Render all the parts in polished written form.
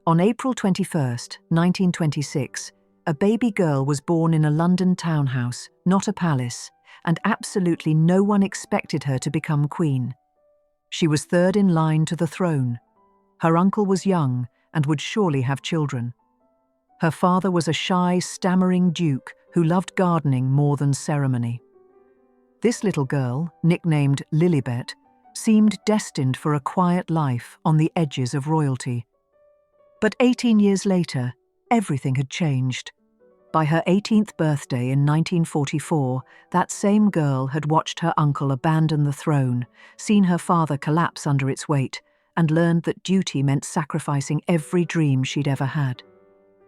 On April 21, 1926, a baby girl was born in a London townhouse, not a palace, and absolutely no one expected her to become queen. She was third in line to the throne. Her uncle was young and would surely have children. Her father was a shy, stammering duke who loved gardening more than ceremony. This little girl, nicknamed Lilibet, seemed destined for a quiet life on the edges of royalty. But 18 years later, everything had changed. By her 18th birthday in 1944, that same girl had watched her uncle abandon the throne, seen her father collapse under its weight, and learned that duty meant sacrificing every dream she'd ever had.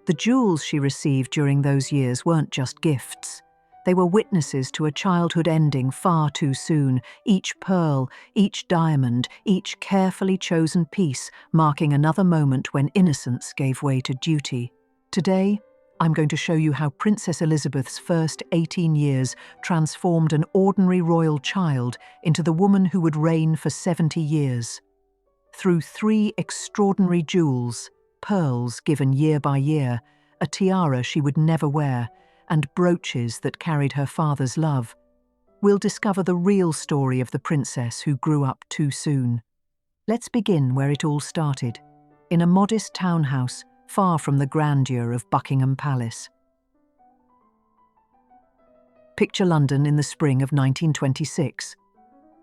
The jewels she received during those years weren't just gifts. They were witnesses to a childhood ending far too soon, each pearl, each diamond, each carefully chosen piece marking another moment when innocence gave way to duty. Today, I'm going to show you how Princess Elizabeth's first 18 years transformed an ordinary royal child into the woman who would reign for 70 years. Through 3 extraordinary jewels, pearls given year by year, a tiara she would never wear, and brooches that carried her father's love, we'll discover the real story of the princess who grew up too soon. Let's begin where it all started, in a modest townhouse far from the grandeur of Buckingham Palace. Picture London in the spring of 1926.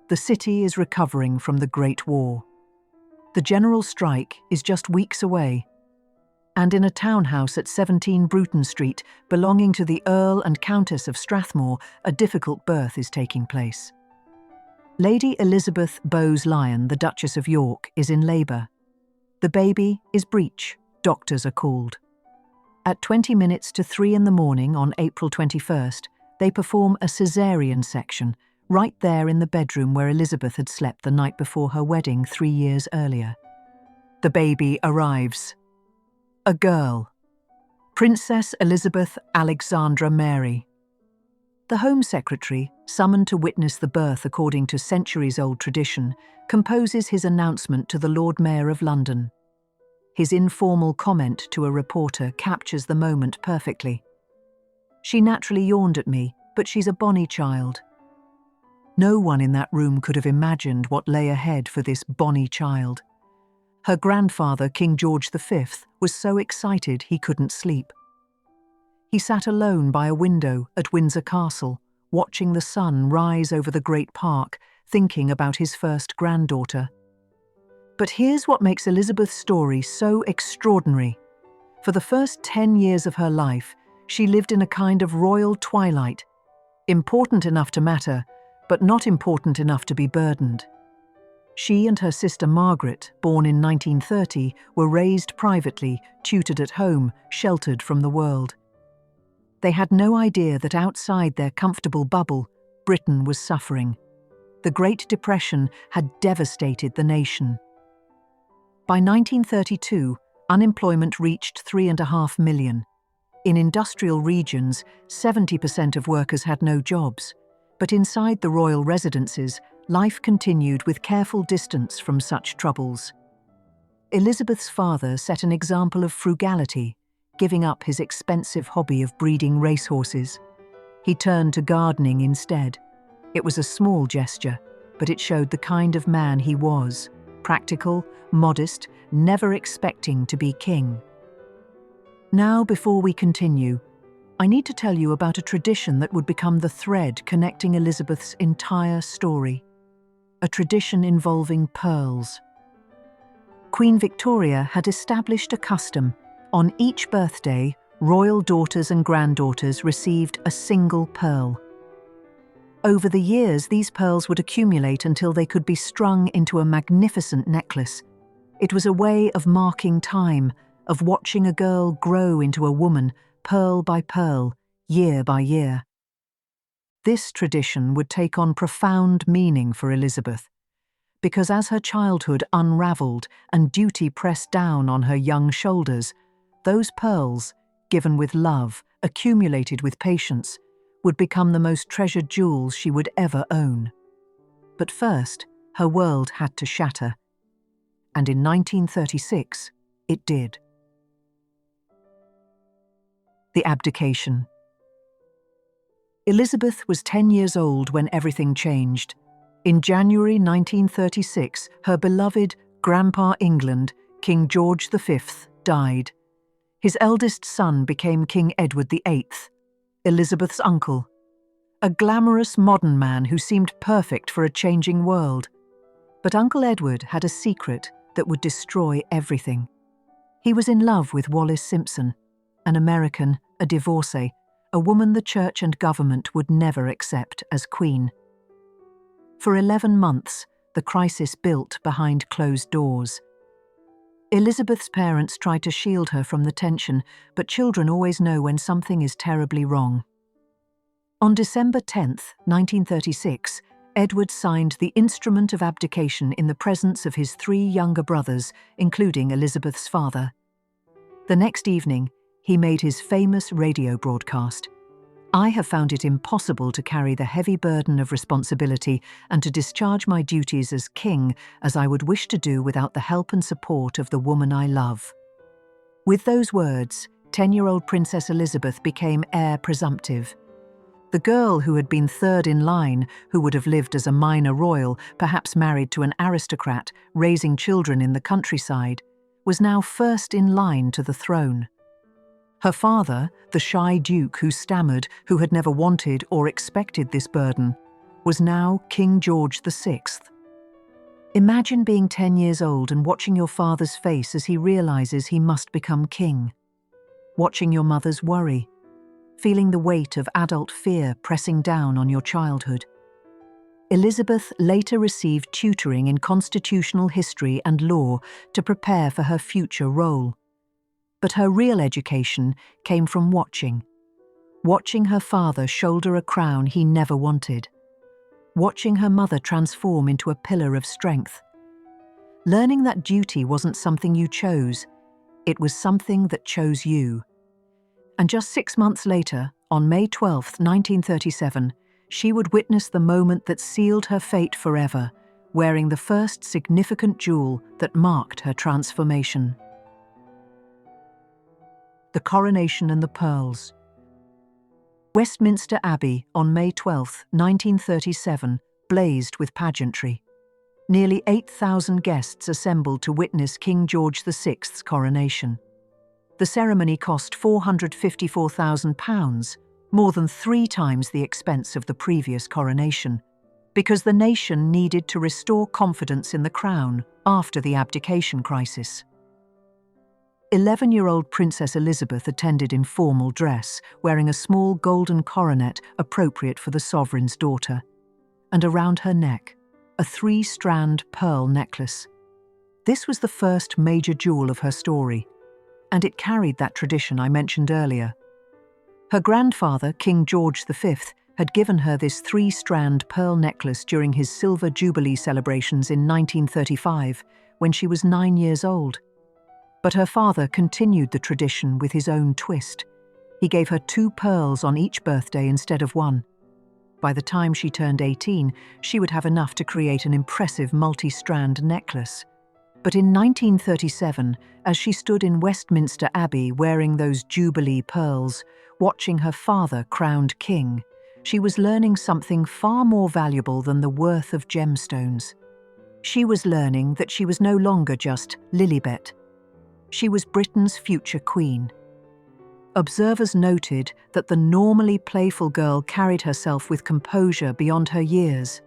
The city is recovering from the Great War. The general strike is just weeks away, and in a townhouse at 17 Bruton Street, belonging to the Earl and Countess of Strathmore, a difficult birth is taking place. Lady Elizabeth Bowes-Lyon, the Duchess of York, is in labour. The baby is breech, doctors are called. At 20 minutes to 3 in the morning on April 21st, they perform a caesarean section, right there in the bedroom where Elizabeth had slept the night before her wedding 3 years earlier. The baby arrives. A girl. Princess Elizabeth Alexandra Mary. The Home Secretary, summoned to witness the birth according to centuries-old tradition, composes his announcement to the Lord Mayor of London. His informal comment to a reporter captures the moment perfectly. "She naturally yawned at me, but she's a bonny child." No one in that room could have imagined what lay ahead for this bonny child. Her grandfather, King George V, was so excited he couldn't sleep. He sat alone by a window at Windsor Castle, watching the sun rise over the great park, thinking about his first granddaughter. But here's what makes Elizabeth's story so extraordinary. For the first 10 years of her life, she lived in a kind of royal twilight, important enough to matter, but not important enough to be burdened. She and her sister Margaret, born in 1930, were raised privately, tutored at home, sheltered from the world. They had no idea that outside their comfortable bubble, Britain was suffering. The Great Depression had devastated the nation. By 1932, unemployment reached 3.5 million. In industrial regions, 70% of workers had no jobs. But inside the royal residences, life continued with careful distance from such troubles. Elizabeth's father set an example of frugality, giving up his expensive hobby of breeding racehorses. He turned to gardening instead. It was a small gesture, but it showed the kind of man he was, practical, modest, never expecting to be king. Now, before we continue, I need to tell you about a tradition that would become the thread connecting Elizabeth's entire story. A tradition involving pearls. Queen Victoria had established a custom. On each birthday, royal daughters and granddaughters received a single pearl. Over the years, these pearls would accumulate until they could be strung into a magnificent necklace. It was a way of marking time, of watching a girl grow into a woman, pearl by pearl, year by year. This tradition would take on profound meaning for Elizabeth, because as her childhood unravelled and duty pressed down on her young shoulders, those pearls, given with love, accumulated with patience, would become the most treasured jewels she would ever own. But first, her world had to shatter. And in 1936, it did. the Abdication. Elizabeth was 10 years old when everything changed. In January 1936, her beloved Grandpa England, King George V, died. His eldest son became King Edward VIII, Elizabeth's uncle, a glamorous modern man who seemed perfect for a changing world. But Uncle Edward had a secret that would destroy everything. He was in love with Wallis Simpson, an American, a divorcee, a woman the church and government would never accept as queen. For 11 months, the crisis built behind closed doors. Elizabeth's parents tried to shield her from the tension, but children always know when something is terribly wrong. On December 10, 1936, Edward signed the Instrument of Abdication in the presence of his 3 younger brothers, including Elizabeth's father. The next evening, he made his famous radio broadcast. "I have found it impossible to carry the heavy burden of responsibility and to discharge my duties as king as I would wish to do without the help and support of the woman I love." With those words, 10-year-old Princess Elizabeth became heir presumptive. The girl who had been third in line, who would have lived as a minor royal, perhaps married to an aristocrat, raising children in the countryside, was now first in line to the throne. Her father, the shy duke who stammered, who had never wanted or expected this burden, was now King George VI. Imagine being 10 years old and watching your father's face as he realizes he must become king. Watching your mother's worry, feeling the weight of adult fear pressing down on your childhood. Elizabeth later received tutoring in constitutional history and law to prepare for her future role. But her real education came from watching her father shoulder a crown he never wanted, watching her mother transform into a pillar of strength, learning that duty wasn't something you chose, it was something that chose you. And just 6 months later, on May 12, 1937, she would witness the moment that sealed her fate forever, wearing the first significant jewel that marked her transformation. The Coronation and the Pearls. Westminster Abbey on May 12, 1937, blazed with pageantry. Nearly 8,000 guests assembled to witness King George VI's coronation. The ceremony cost £454,000, more than 3 times the expense of the previous coronation, because the nation needed to restore confidence in the crown after the abdication crisis. 11-year-old Princess Elizabeth attended in formal dress, wearing a small golden coronet appropriate for the sovereign's daughter, and around her neck, a 3-strand pearl necklace. This was the first major jewel of her story, and it carried that tradition I mentioned earlier. Her grandfather, King George V, had given her this 3-strand pearl necklace during his Silver Jubilee celebrations in 1935, when she was 9 years old. But her father continued the tradition with his own twist. He gave her 2 pearls on each birthday instead of 1. By the time she turned 18, she would have enough to create an impressive multi-strand necklace. But in 1937, as she stood in Westminster Abbey wearing those Jubilee pearls, watching her father crowned king, she was learning something far more valuable than the worth of gemstones. She was learning that she was no longer just Lilibet. She was Britain's future queen. Observers noted that the normally playful girl carried herself with composure beyond her years.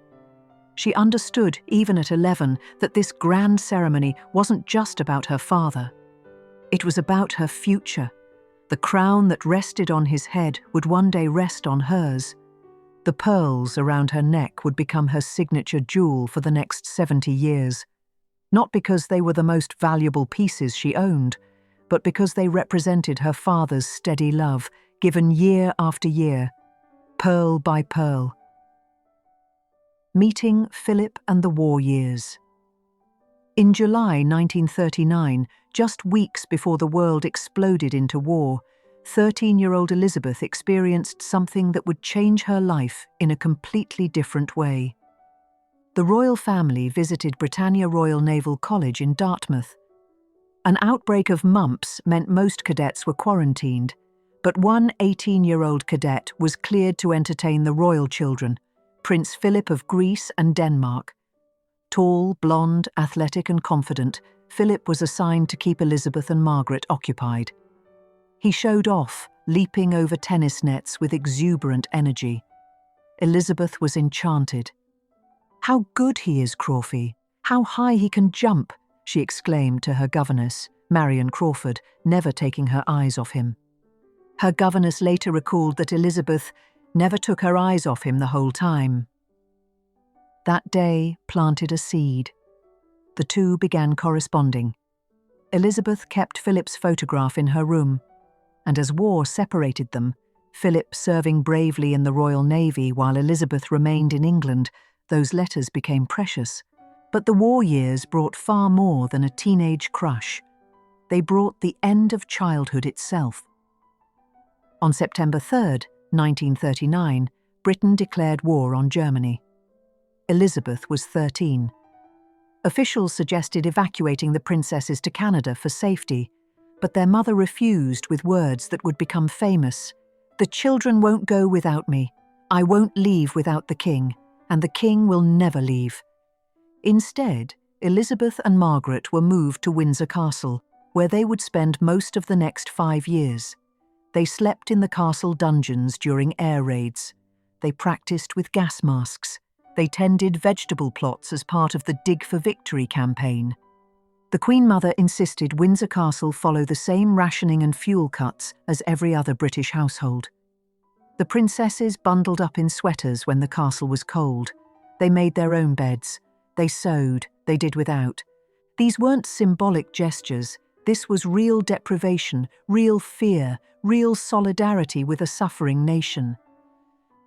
She understood, even at 11, that this grand ceremony wasn't just about her father. It was about her future. The crown that rested on his head would one day rest on hers. The pearls around her neck would become her signature jewel for the next 70 years. Not because they were the most valuable pieces she owned, but because they represented her father's steady love, given year after year, pearl by pearl. Meeting Philip and the War Years. In July 1939, just weeks before the world exploded into war, 13-year-old Elizabeth experienced something that would change her life in a completely different way. The royal family visited Britannia Royal Naval College in Dartmouth. An outbreak of mumps meant most cadets were quarantined, But one 18-year-old cadet was cleared to entertain the royal children, Prince Philip of Greece and Denmark. Tall, blonde, athletic and confident, Philip was assigned to keep Elizabeth and Margaret occupied. He showed off, leaping over tennis nets with exuberant energy. Elizabeth was enchanted. "How good he is, Crawfie! How high he can jump!" she exclaimed to her governess, Marion Crawford, never taking her eyes off him. Her governess later recalled that Elizabeth never took her eyes off him the whole time. That day planted a seed. The two began corresponding. Elizabeth kept Philip's photograph in her room, and as war separated them, Philip serving bravely in the Royal Navy while Elizabeth remained in England, those letters became precious. But the war years brought far more than a teenage crush. They brought the end of childhood itself. On September 3rd, 1939, Britain declared war on Germany. Elizabeth was 13. Officials suggested evacuating the princesses to Canada for safety, but their mother refused with words that would become famous. "The children won't go without me. I won't leave without the king, and the king will never leave." Instead, Elizabeth and Margaret were moved to Windsor Castle, where they would spend most of the next 5 years. They slept in the castle dungeons during air raids. They practiced with gas masks. They tended vegetable plots as part of the Dig for Victory campaign. The Queen Mother insisted Windsor Castle follow the same rationing and fuel cuts as every other British household. The princesses bundled up in sweaters when the castle was cold. They made their own beds. They sewed. They did without. These weren't symbolic gestures. This was real deprivation, real fear, real solidarity with a suffering nation.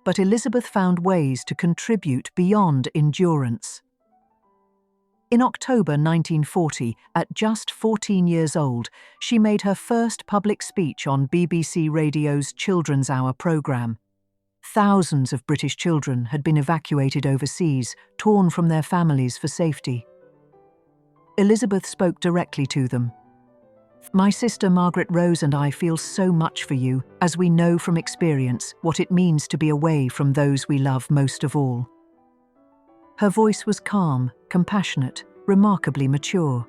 But Elizabeth found ways to contribute beyond endurance. In October 1940, at just 14 years old, she made her first public speech on BBC Radio's Children's Hour programme. Thousands of British children had been evacuated overseas, torn from their families for safety. Elizabeth spoke directly to them. "My sister Margaret Rose and I feel so much for you, as we know from experience what it means to be away from those we love most of all." Her voice was calm, compassionate, remarkably mature.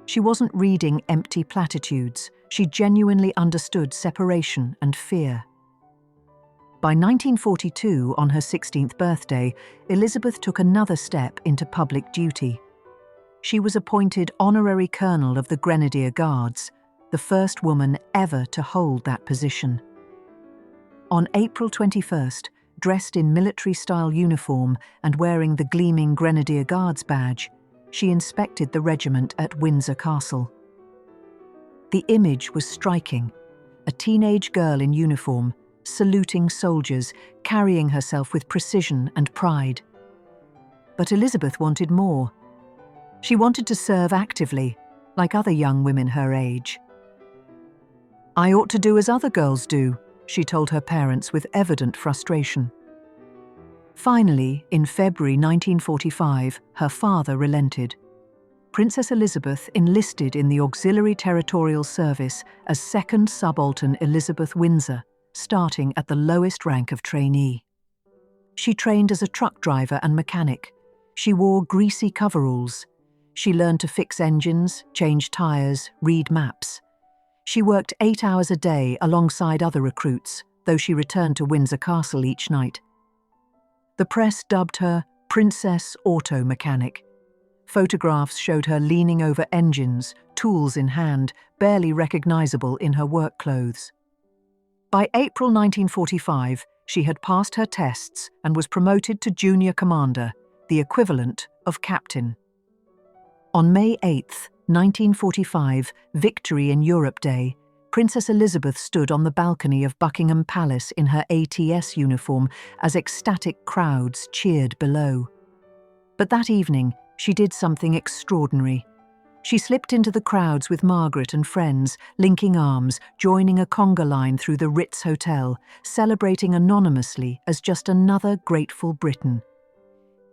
She wasn't reading empty platitudes. She genuinely understood separation and fear. By 1942, on her 16th birthday, Elizabeth took another step into public duty. She was appointed Honorary Colonel of the Grenadier Guards, the first woman ever to hold that position. On April 21st, dressed in military-style uniform and wearing the gleaming Grenadier Guards badge, she inspected the regiment at Windsor Castle. The image was striking: a teenage girl in uniform, saluting soldiers, carrying herself with precision and pride. But Elizabeth wanted more. She wanted to serve actively, like other young women her age. "I ought to do as other girls do," she told her parents with evident frustration. Finally, in February 1945, her father relented. Princess Elizabeth enlisted in the Auxiliary Territorial Service as Second Subaltern Elizabeth Windsor, starting at the lowest rank of trainee. She trained as a truck driver and mechanic. She wore greasy coveralls. She learned to fix engines, change tires, read maps. She worked 8 hours a day alongside other recruits, though she returned to Windsor Castle each night. The press dubbed her Princess Auto Mechanic. Photographs showed her leaning over engines, tools in hand, barely recognizable in her work clothes. By April 1945, she had passed her tests and was promoted to junior commander, the equivalent of captain. On May 8, 1945, Victory in Europe Day, Princess Elizabeth stood on the balcony of Buckingham Palace in her ATS uniform as ecstatic crowds cheered below. But that evening, she did something extraordinary. She slipped into the crowds with Margaret and friends, linking arms, joining a conga line through the Ritz Hotel, celebrating anonymously as just another grateful Briton.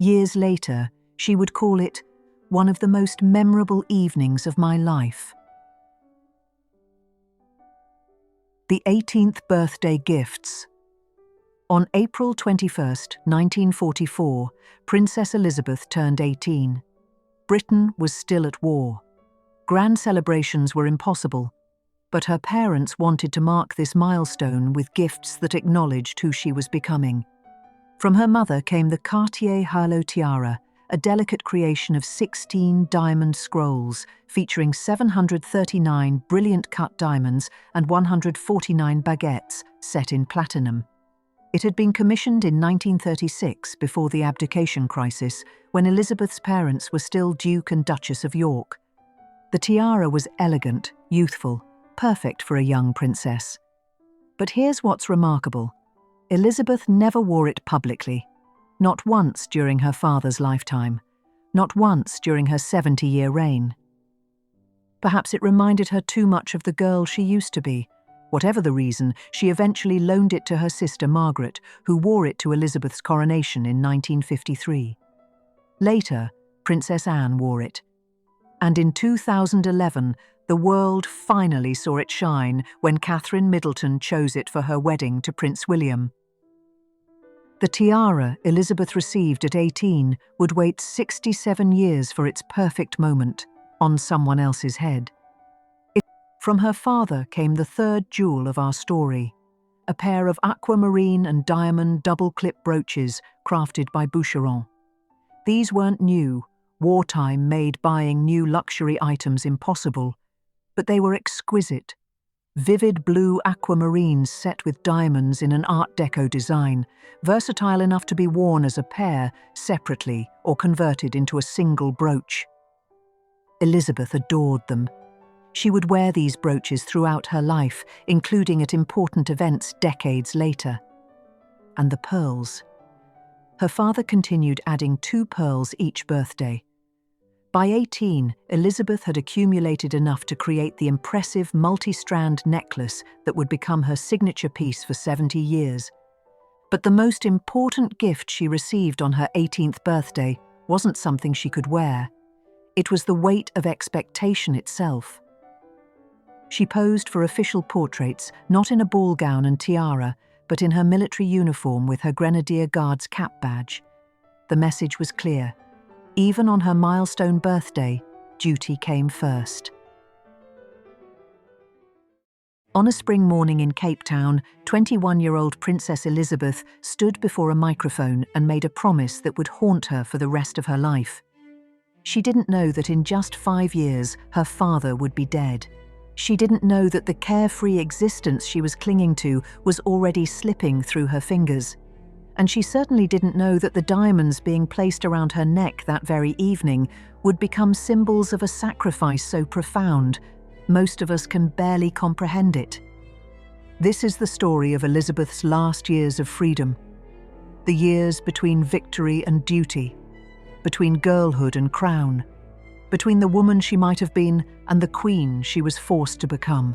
Years later, she would call it one of the most memorable evenings of my life. The 18th birthday gifts. On April 21, 1944, Princess Elizabeth turned 18. Britain was still at war. Grand celebrations were impossible, but her parents wanted to mark this milestone with gifts that acknowledged who she was becoming. From her mother came the Cartier Halo tiara, a delicate creation of 16 diamond scrolls featuring 739 brilliant cut diamonds and 149 baguettes set in platinum. It had been commissioned in 1936 before the Abdication crisis, when Elizabeth's parents were still Duke and Duchess of York. The tiara was elegant, youthful, perfect for a young princess. But here's what's remarkable. Elizabeth never wore it publicly. Not once during her father's lifetime. Not once during her 70-year reign. Perhaps it reminded her too much of the girl she used to be. Whatever the reason, she eventually loaned it to her sister Margaret, who wore it to Elizabeth's coronation in 1953. Later, Princess Anne wore it. And in 2011, the world finally saw it shine when Catherine Middleton chose it for her wedding to Prince William. The tiara Elizabeth received at 18 would wait 67 years for its perfect moment on someone else's head. From her father came the third jewel of our story, a pair of aquamarine and diamond double-clip brooches crafted by Boucheron. These weren't new. Wartime made buying new luxury items impossible, but they were exquisite. Vivid blue aquamarines set with diamonds in an Art Deco design, versatile enough to be worn as a pair, separately, or converted into a single brooch. Elizabeth adored them. She would wear these brooches throughout her life, including at important events decades later. And the pearls. Her father continued adding 2 pearls each birthday. By 18, Elizabeth had accumulated enough to create the impressive multi-strand necklace that would become her signature piece for 70 years. But the most important gift she received on her 18th birthday wasn't something she could wear. It was the weight of expectation itself. She posed for official portraits, not in a ball gown and tiara, but in her military uniform with her Grenadier Guards cap badge. The message was clear. Even on her milestone birthday, duty came first. On a spring morning in Cape Town, 21-year-old Princess Elizabeth stood before a microphone and made a promise that would haunt her for the rest of her life. She didn't know that in just 5 years, her father would be dead. She didn't know that the carefree existence she was clinging to was already slipping through her fingers. And she certainly didn't know that the diamonds being placed around her neck that very evening would become symbols of a sacrifice so profound, most of us can barely comprehend it. This is the story of Elizabeth's last years of freedom. The years between victory and duty, between girlhood and crown, between the woman she might have been and the queen she was forced to become.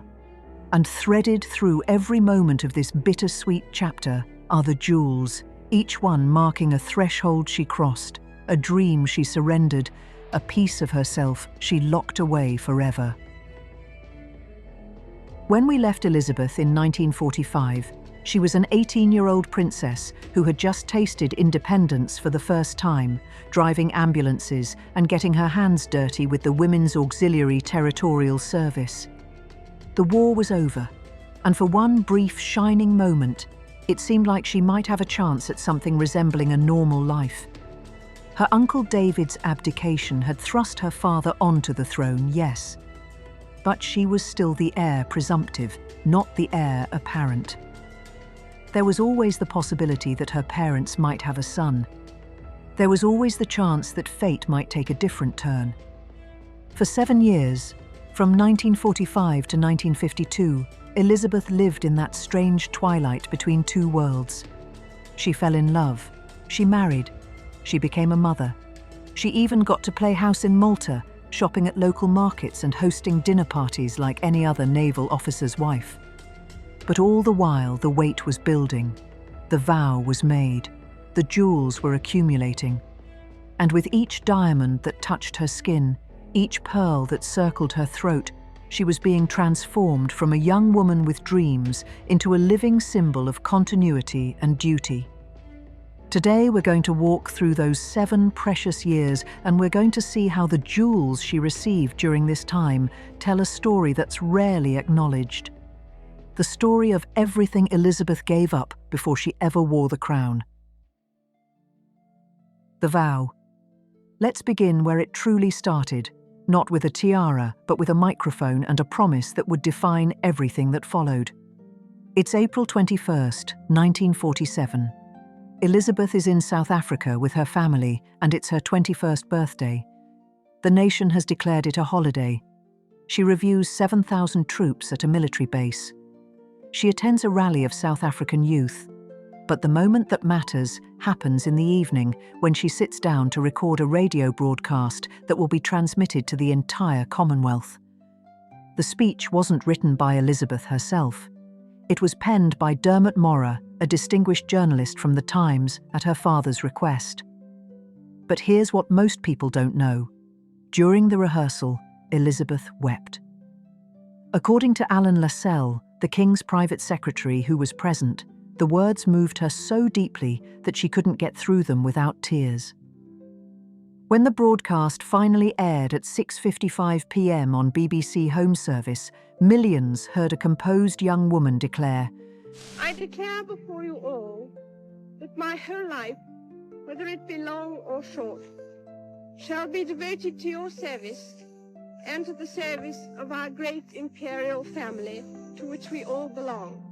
And threaded through every moment of this bittersweet chapter are the jewels, each one marking a threshold she crossed, a dream she surrendered, a piece of herself she locked away forever. When we left Elizabeth in 1945, she was an 18-year-old princess who had just tasted independence for the first time, driving ambulances and getting her hands dirty with the Women's Auxiliary Territorial Service. The war was over, and for one brief shining moment, it seemed like she might have a chance at something resembling a normal life. Her uncle David's abdication had thrust her father onto the throne, yes. But she was still the heir presumptive, not the heir apparent. There was always the possibility that her parents might have a son. There was always the chance that fate might take a different turn. For 7 years, from 1945 to 1952, Elizabeth lived in that strange twilight between 2 worlds. She fell in love, she married, she became a mother. She even got to play house in Malta, shopping at local markets and hosting dinner parties like any other naval officer's wife. But all the while the weight was building, the vow was made, the jewels were accumulating. And with each diamond that touched her skin, each pearl that circled her throat, she was being transformed from a young woman with dreams into a living symbol of continuity and duty. Today we're going to walk through those 7 precious years, and we're going to see how the jewels she received during this time tell a story that's rarely acknowledged. The story of everything Elizabeth gave up before she ever wore the crown. The vow. Let's begin where it truly started, not with a tiara, but with a microphone and a promise that would define everything that followed. It's April 21st, 1947. Elizabeth is in South Africa with her family, and it's her 21st birthday. The nation has declared it a holiday. She reviews 7,000 troops at a military base. She attends a rally of South African youth. But the moment that matters happens in the evening when she sits down to record a radio broadcast that will be transmitted to the entire Commonwealth. The speech wasn't written by Elizabeth herself. It was penned by Dermot Morra, a distinguished journalist from The Times, at her father's request. But here's what most people don't know. During the rehearsal, Elizabeth wept. According to Alan Lascelles, the King's private secretary who was present, the words moved her so deeply that she couldn't get through them without tears. When the broadcast finally aired at 6:55 p.m. on BBC Home Service, millions heard a composed young woman declare, "I declare before you all that my whole life, whether it be long or short, shall be devoted to your service and to the service of our great imperial family to which we all belong."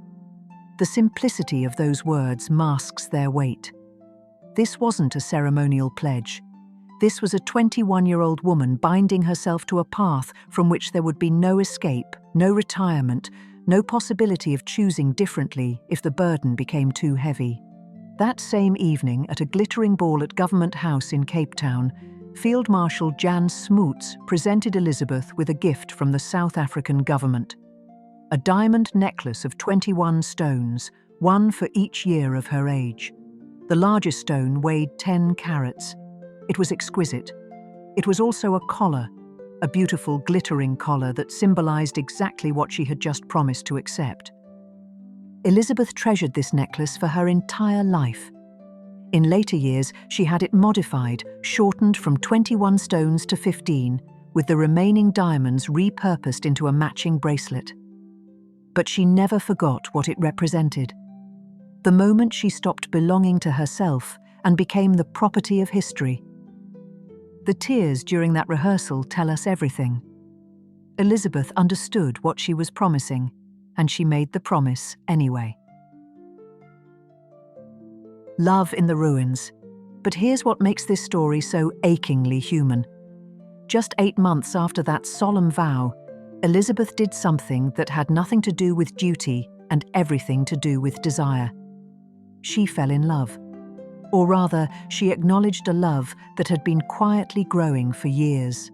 The simplicity of those words masks their weight. This wasn't a ceremonial pledge. This was a 21-year-old woman binding herself to a path from which there would be no escape, no retirement, no possibility of choosing differently if the burden became too heavy. That same evening, at a glittering ball at Government House in Cape Town, Field Marshal Jan Smuts presented Elizabeth with a gift from the South African government. A diamond necklace of 21 stones, one for each year of her age. The largest stone weighed 10 carats. It was exquisite. It was also a collar, a beautiful glittering collar that symbolized exactly what she had just promised to accept. Elizabeth treasured this necklace for her entire life. In later years, she had it modified, shortened from 21 stones to 15, with the remaining diamonds repurposed into a matching bracelet. But she never forgot what it represented. The moment she stopped belonging to herself and became the property of history. The tears during that rehearsal tell us everything. Elizabeth understood what she was promising, and she made the promise anyway. Love in the ruins. But here's what makes this story so achingly human. Just 8 months after that solemn vow, Elizabeth did something that had nothing to do with duty and everything to do with desire. She fell in love. Or rather, she acknowledged a love that had been quietly growing for years.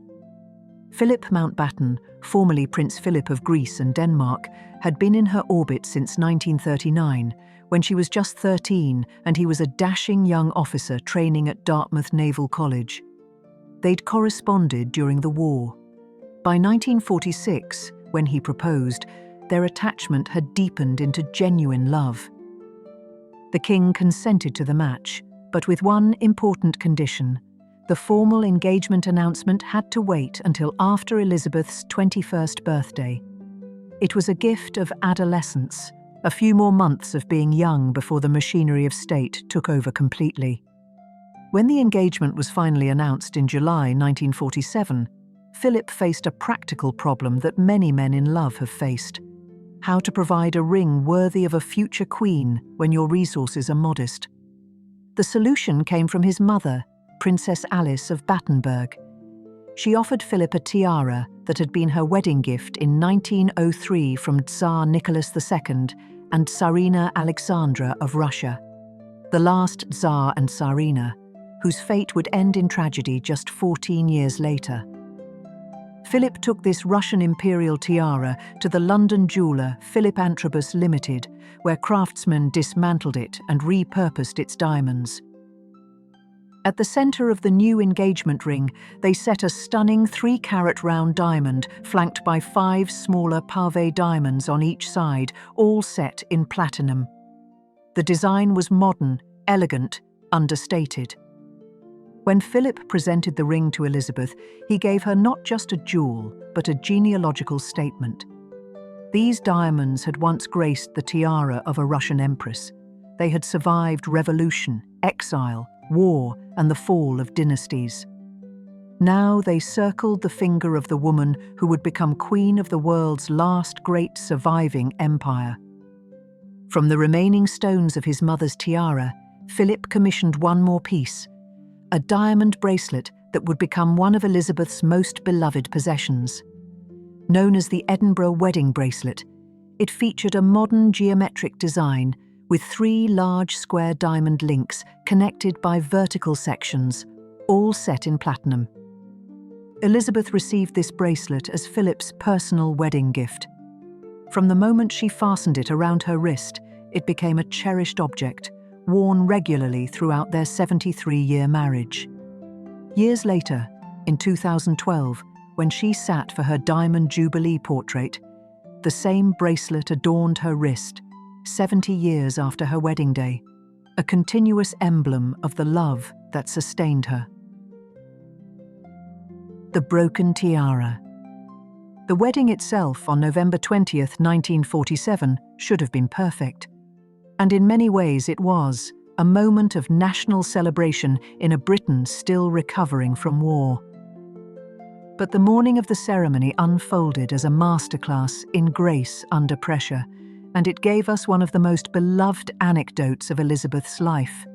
Philip Mountbatten, formerly Prince Philip of Greece and Denmark, had been in her orbit since 1939, when she was just 13 and he was a dashing young officer training at Dartmouth Naval College. They'd corresponded during the war. By 1946, when he proposed, their attachment had deepened into genuine love. The king consented to the match, but with one important condition. The formal engagement announcement had to wait until after Elizabeth's 21st birthday. It was a gift of adolescence, a few more months of being young before the machinery of state took over completely. When the engagement was finally announced in July 1947, Philip faced a practical problem that many men in love have faced: how to provide a ring worthy of a future queen when your resources are modest. The solution came from his mother, Princess Alice of Battenberg. She offered Philip a tiara that had been her wedding gift in 1903 from Tsar Nicholas II and Tsarina Alexandra of Russia, the last Tsar and Tsarina, whose fate would end in tragedy just 14 years later. Philip took this Russian imperial tiara to the London jeweller Philip Antrobus Limited, where craftsmen dismantled it and repurposed its diamonds. At the center of the new engagement ring, they set a stunning 3-carat round diamond, flanked by 5 smaller pavé diamonds on each side, all set in platinum. The design was modern, elegant, understated. When Philip presented the ring to Elizabeth, he gave her not just a jewel, but a genealogical statement. These diamonds had once graced the tiara of a Russian empress. They had survived revolution, exile, war, and the fall of dynasties. Now they circled the finger of the woman who would become queen of the world's last great surviving empire. From the remaining stones of his mother's tiara, Philip commissioned one more piece, a diamond bracelet that would become one of Elizabeth's most beloved possessions. Known as the Edinburgh wedding bracelet, it featured a modern geometric design with 3 large square diamond links connected by vertical sections, all set in platinum. Elizabeth received this bracelet as Philip's personal wedding gift. From the moment she fastened it around her wrist, it became a cherished object, worn regularly throughout their 73-year marriage. Years later, in 2012, when she sat for her Diamond Jubilee portrait, the same bracelet adorned her wrist, 70 years after her wedding day, a continuous emblem of the love that sustained her. The broken tiara. The wedding itself on November 20th, 1947, should have been perfect. And in many ways it was, a moment of national celebration in a Britain still recovering from war. But the morning of the ceremony unfolded as a masterclass in grace under pressure, and it gave us one of the most beloved anecdotes of Elizabeth's life.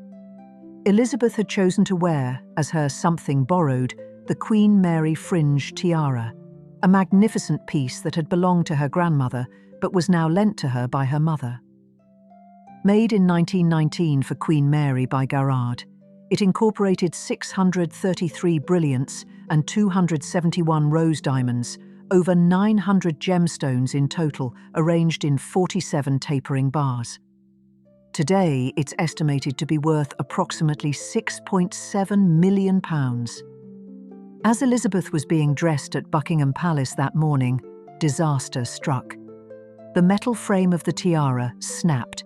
Elizabeth had chosen to wear, as her something borrowed, the Queen Mary fringe tiara, a magnificent piece that had belonged to her grandmother but was now lent to her by her mother. Made in 1919 for Queen Mary by Garrard, it incorporated 633 brilliants and 271 rose diamonds, over 900 gemstones in total, arranged in 47 tapering bars. Today, it's estimated to be worth approximately £6.7 million. As Elizabeth was being dressed at Buckingham Palace that morning, disaster struck. The metal frame of the tiara snapped,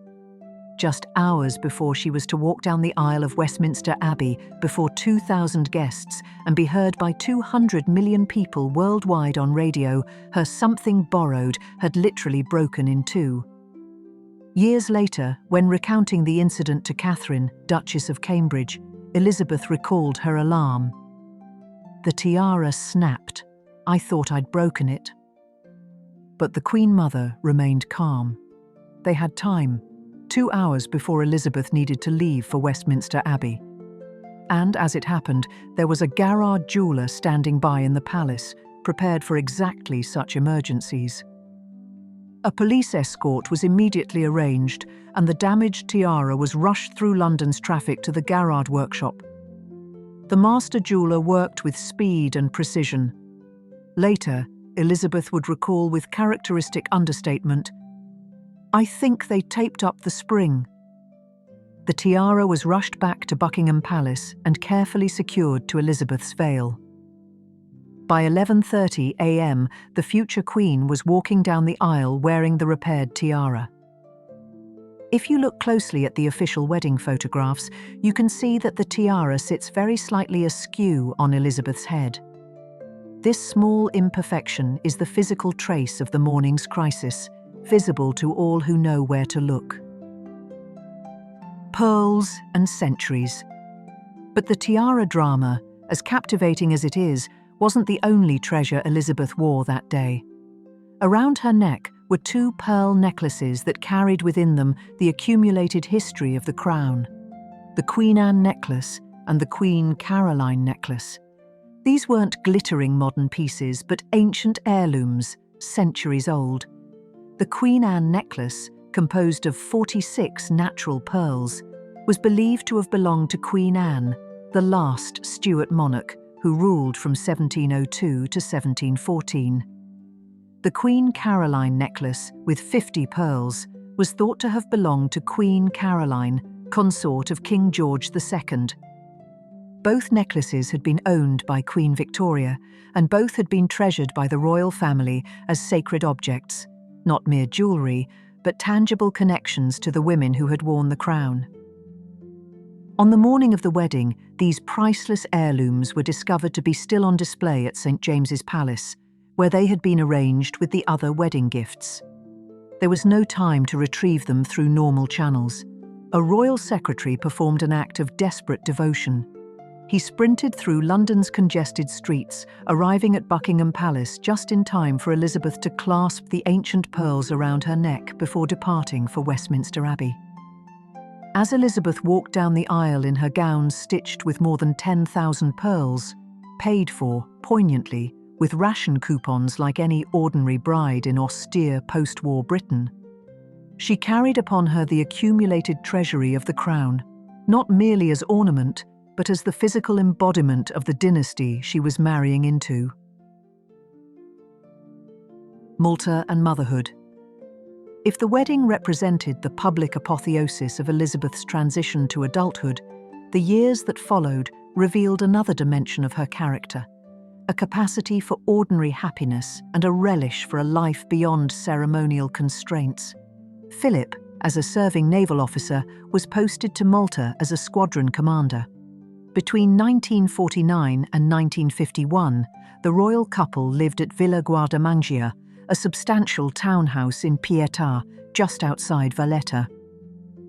just hours before she was to walk down the aisle of Westminster Abbey before 2,000 guests and be heard by 200 million people worldwide on radio. Her something borrowed had literally broken in two. Years later, when recounting the incident to Catherine, Duchess of Cambridge, Elizabeth recalled her alarm. "The tiara snapped. I thought I'd broken it." But the Queen Mother remained calm. They had time, 2 hours before Elizabeth needed to leave for Westminster Abbey. And as it happened, there was a Garrard jeweller standing by in the palace, prepared for exactly such emergencies. A police escort was immediately arranged, and the damaged tiara was rushed through London's traffic to the Garrard workshop. The master jeweller worked with speed and precision. Later, Elizabeth would recall with characteristic understatement, "I think they taped up the spring." The tiara was rushed back to Buckingham Palace and carefully secured to Elizabeth's veil. By 11:30 a.m., the future Queen was walking down the aisle wearing the repaired tiara. If you look closely at the official wedding photographs, you can see that the tiara sits very slightly askew on Elizabeth's head. This small imperfection is the physical trace of the morning's crisis, visible to all who know where to look. Pearls and centuries. But the tiara drama, as captivating as it is, wasn't the only treasure Elizabeth wore that day. Around her neck were 2 pearl necklaces that carried within them the accumulated history of the crown: the Queen Anne necklace and the Queen Caroline necklace. These weren't glittering modern pieces, but ancient heirlooms, centuries old. The Queen Anne necklace, composed of 46 natural pearls, was believed to have belonged to Queen Anne, the last Stuart monarch, who ruled from 1702 to 1714. The Queen Caroline necklace, with 50 pearls, was thought to have belonged to Queen Caroline, consort of King George II. Both necklaces had been owned by Queen Victoria, and both had been treasured by the royal family as sacred objects, not mere jewellery, but tangible connections to the women who had worn the crown. On the morning of the wedding, these priceless heirlooms were discovered to be still on display at St. James's Palace, where they had been arranged with the other wedding gifts. There was no time to retrieve them through normal channels. A royal secretary performed an act of desperate devotion. He sprinted through London's congested streets, arriving at Buckingham Palace just in time for Elizabeth to clasp the ancient pearls around her neck before departing for Westminster Abbey. As Elizabeth walked down the aisle in her gown stitched with more than 10,000 pearls, paid for, poignantly, with ration coupons like any ordinary bride in austere post-war Britain, she carried upon her the accumulated treasury of the crown, not merely as ornament, but as the physical embodiment of the dynasty she was marrying into. Malta and motherhood. If the wedding represented the public apotheosis of Elizabeth's transition to adulthood, the years that followed revealed another dimension of her character, a capacity for ordinary happiness and a relish for a life beyond ceremonial constraints. Philip, as a serving naval officer, was posted to Malta as a squadron commander. Between 1949 and 1951, the royal couple lived at Villa Guardamangia, a substantial townhouse in Pietà, just outside Valletta.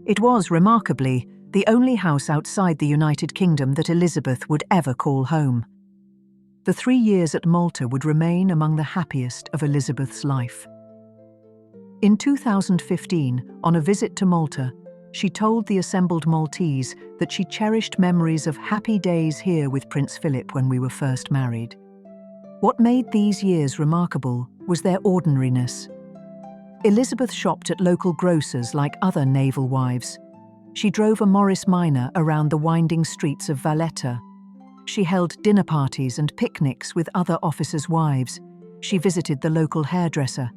It was, remarkably, the only house outside the United Kingdom that Elizabeth would ever call home. The 3 years at Malta would remain among the happiest of Elizabeth's life. In 2015, on a visit to Malta, she told the assembled Maltese that she cherished memories of happy days here with Prince Philip when we were first married. What made these years remarkable was their ordinariness. Elizabeth shopped at local grocers like other naval wives. She drove a Morris Minor around the winding streets of Valletta. She held dinner parties and picnics with other officers' wives. She visited the local hairdresser.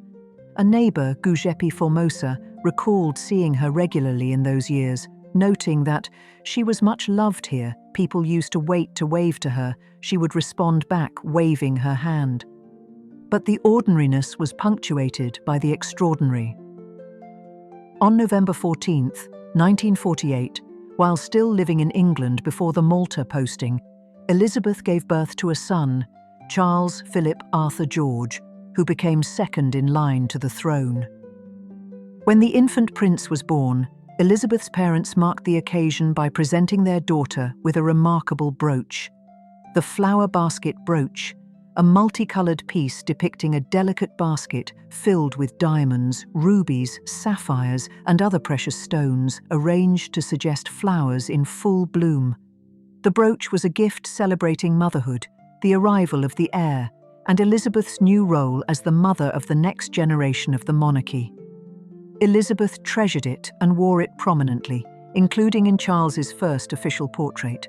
A neighbour, Giuseppe Formosa, recalled seeing her regularly in those years, noting that she was much loved here. People used to wait to wave to her. She would respond back, waving her hand. But the ordinariness was punctuated by the extraordinary. On November 14, 1948, while still living in England before the Malta posting, Elizabeth gave birth to a son, Charles Philip Arthur George, who became second in line to the throne. When the infant prince was born, Elizabeth's parents marked the occasion by presenting their daughter with a remarkable brooch. The flower basket brooch, a multicoloured piece depicting a delicate basket filled with diamonds, rubies, sapphires, and other precious stones arranged to suggest flowers in full bloom. The brooch was a gift celebrating motherhood, the arrival of the heir, and Elizabeth's new role as the mother of the next generation of the monarchy. Elizabeth treasured it and wore it prominently, including in Charles's first official portrait.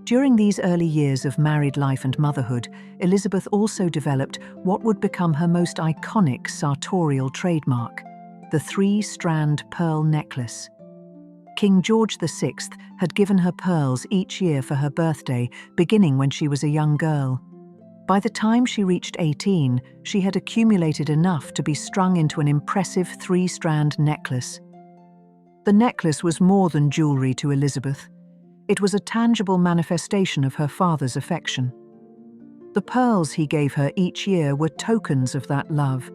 During these early years of married life and motherhood, Elizabeth also developed what would become her most iconic sartorial trademark, the 3-strand pearl necklace. King George VI had given her pearls each year for her birthday, beginning when she was a young girl. By the time she reached 18, she had accumulated enough to be strung into an impressive 3-strand necklace. The necklace was more than jewellery to Elizabeth. It was a tangible manifestation of her father's affection. The pearls he gave her each year were tokens of that love,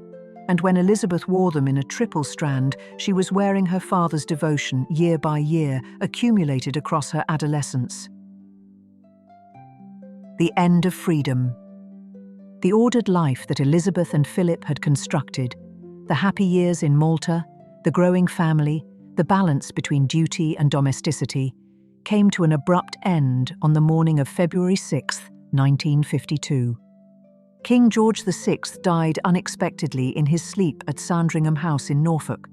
and when Elizabeth wore them in a triple strand, she was wearing her father's devotion year by year, accumulated across her adolescence. The end of freedom. The ordered life that Elizabeth and Philip had constructed, the happy years in Malta, the growing family, the balance between duty and domesticity, came to an abrupt end on the morning of February 6, 1952. King George VI died unexpectedly in his sleep at Sandringham House in Norfolk.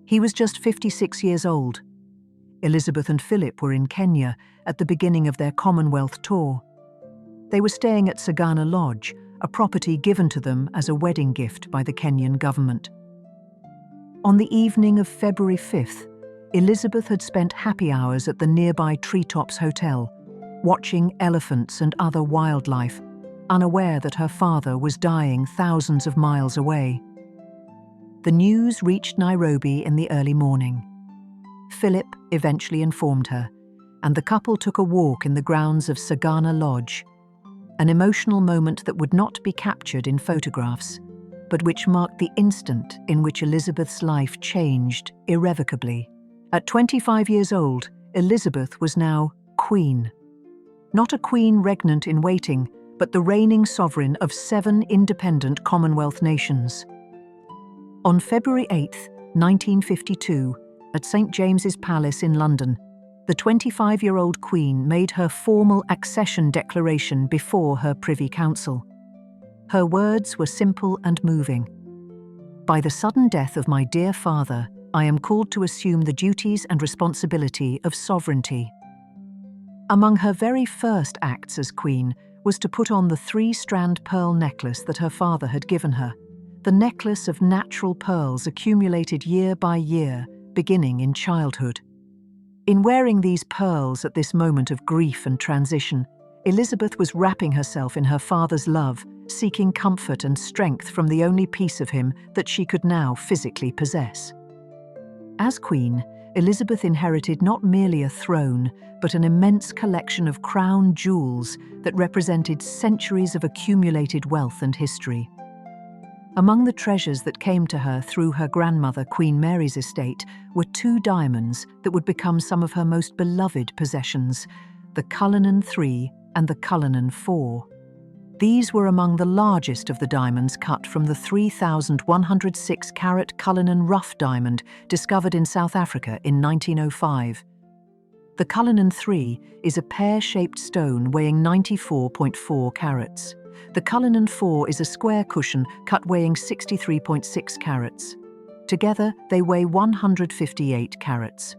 He was just 56 years old. Elizabeth and Philip were in Kenya at the beginning of their Commonwealth tour. They were staying at Sagana Lodge, a property given to them as a wedding gift by the Kenyan government. On the evening of February 5th, Elizabeth had spent happy hours at the nearby Treetops Hotel, watching elephants and other wildlife, unaware that her father was dying thousands of miles away. The news reached Nairobi in the early morning. Philip eventually informed her, and the couple took a walk in the grounds of Sagana Lodge, an emotional moment that would not be captured in photographs, but which marked the instant in which Elizabeth's life changed irrevocably. At 25 years old, Elizabeth was now Queen. Not a queen regnant in waiting, but the reigning sovereign of 7 independent Commonwealth nations. On February 8, 1952, at St. James's Palace in London, the 25-year-old Queen made her formal accession declaration before her Privy Council. Her words were simple and moving. "By the sudden death of my dear father, I am called to assume the duties and responsibility of sovereignty." Among her very first acts as Queen was to put on the 3-strand pearl necklace that her father had given her, the necklace of natural pearls accumulated year by year, beginning in childhood. In wearing these pearls at this moment of grief and transition, Elizabeth was wrapping herself in her father's love, seeking comfort and strength from the only piece of him that she could now physically possess. As Queen, Elizabeth inherited not merely a throne, but an immense collection of crown jewels that represented centuries of accumulated wealth and history. Among the treasures that came to her through her grandmother Queen Mary's estate were 2 diamonds that would become some of her most beloved possessions, the Cullinan III and the Cullinan IV. These were among the largest of the diamonds cut from the 3,106-carat Cullinan rough diamond discovered in South Africa in 1905. The Cullinan III is a pear-shaped stone weighing 94.4 carats. The Cullinan IV is a square cushion cut weighing 63.6 carats. Together, they weigh 158 carats.